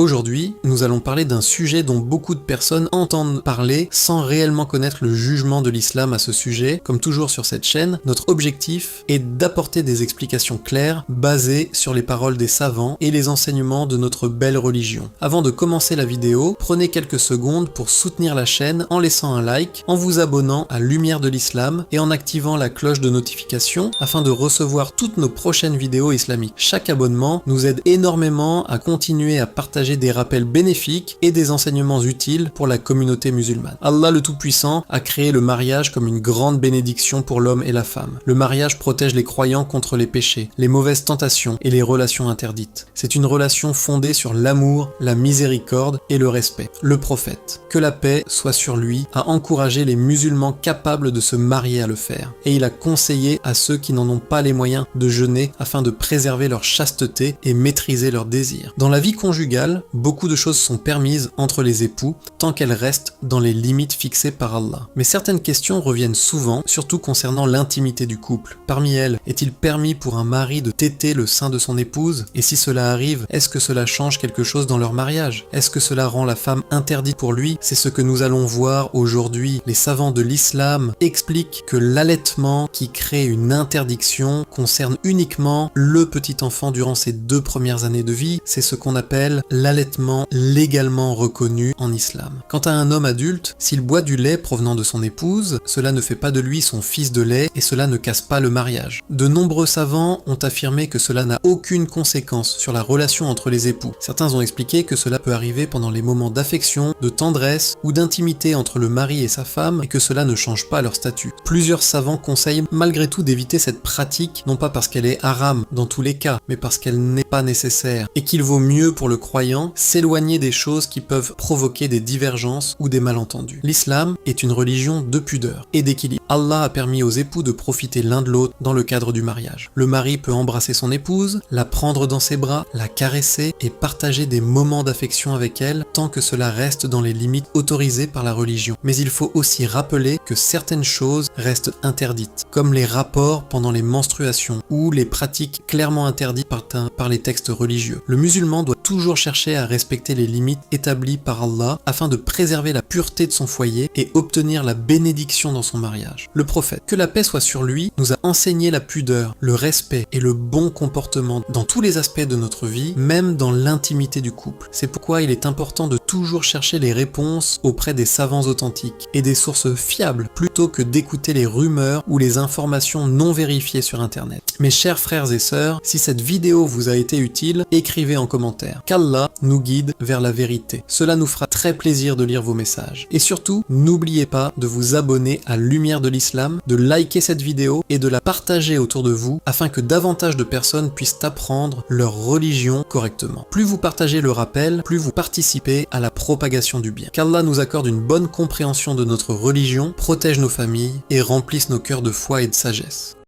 Aujourd'hui, nous allons parler d'un sujet dont beaucoup de personnes entendent parler sans réellement connaître le jugement de l'islam à ce sujet. Comme toujours sur cette chaîne, notre objectif est d'apporter des explications claires basées sur les paroles des savants et les enseignements de notre belle religion. Avant de commencer la vidéo, prenez quelques secondes pour soutenir la chaîne en laissant un like, en vous abonnant à Lumière de l'Islam et en activant la cloche de notification afin de recevoir toutes nos prochaines vidéos islamiques. Chaque abonnement nous aide énormément à continuer à partager des rappels bénéfiques et des enseignements utiles pour la communauté musulmane. Allah le Tout-Puissant a créé le mariage comme une grande bénédiction pour l'homme et la femme. Le mariage protège les croyants contre les péchés, les mauvaises tentations et les relations interdites. C'est une relation fondée sur l'amour, la miséricorde et le respect. Le prophète, que la paix soit sur lui, a encouragé les musulmans capables de se marier à le faire. Et il a conseillé à ceux qui n'en ont pas les moyens de jeûner afin de préserver leur chasteté et maîtriser leurs désirs. Dans la vie conjugale, beaucoup de choses sont permises entre les époux tant qu'elles restent dans les limites fixées par Allah. Mais certaines questions reviennent souvent, surtout concernant l'intimité du couple. Parmi elles, est-il permis pour un mari de téter le sein de son épouse? Et si cela arrive, est-ce que cela change quelque chose dans leur mariage? Est-ce que cela rend la femme interdite pour lui? C'est ce que nous allons voir aujourd'hui. Les savants de l'islam expliquent que l'allaitement qui crée une interdiction concerne uniquement le petit enfant durant ses 2 premières années de vie. C'est ce qu'on appelle l'allaitement légalement reconnu en islam. Quant à un homme adulte, s'il boit du lait provenant de son épouse, cela ne fait pas de lui son fils de lait et cela ne casse pas le mariage. De nombreux savants ont affirmé que cela n'a aucune conséquence sur la relation entre les époux. Certains ont expliqué que cela peut arriver pendant les moments d'affection, de tendresse ou d'intimité entre le mari et sa femme et que cela ne change pas leur statut. Plusieurs savants conseillent malgré tout d'éviter cette pratique, non pas parce qu'elle est haram dans tous les cas, mais parce qu'elle n'est pas nécessaire et qu'il vaut mieux pour le croyant s'éloigner des choses qui peuvent provoquer des divergences ou des malentendus. L'islam est une religion de pudeur et d'équilibre. Allah a permis aux époux de profiter l'un de l'autre dans le cadre du mariage. Le mari peut embrasser son épouse, la prendre dans ses bras, la caresser et partager des moments d'affection avec elle tant que cela reste dans les limites autorisées par la religion. Mais il faut aussi rappeler que certaines choses restent interdites, comme les rapports pendant les menstruations ou les pratiques clairement interdites par les textes religieux. Le musulman doit toujours chercher à respecter les limites établies par Allah afin de préserver la pureté de son foyer et obtenir la bénédiction dans son mariage. Le prophète, que la paix soit sur lui, nous a enseigné la pudeur, le respect et le bon comportement dans tous les aspects de notre vie, même dans l'intimité du couple. C'est pourquoi il est important de toujours chercher les réponses auprès des savants authentiques et des sources fiables plutôt que d'écouter les rumeurs ou les informations non vérifiées sur internet. Mes chers frères et sœurs, si cette vidéo vous a été utile, écrivez en commentaire. Qu'Allah nous guide vers la vérité. Cela nous fera très plaisir de lire vos messages. Et surtout, n'oubliez pas de vous abonner à Lumière de l'Islam, de liker cette vidéo et de la partager autour de vous afin que davantage de personnes puissent apprendre leur religion correctement. Plus vous partagez le rappel, plus vous participez à la propagation du bien. Qu'Allah nous accorde une bonne compréhension de notre religion, protège nos familles et remplisse nos cœurs de foi et de sagesse.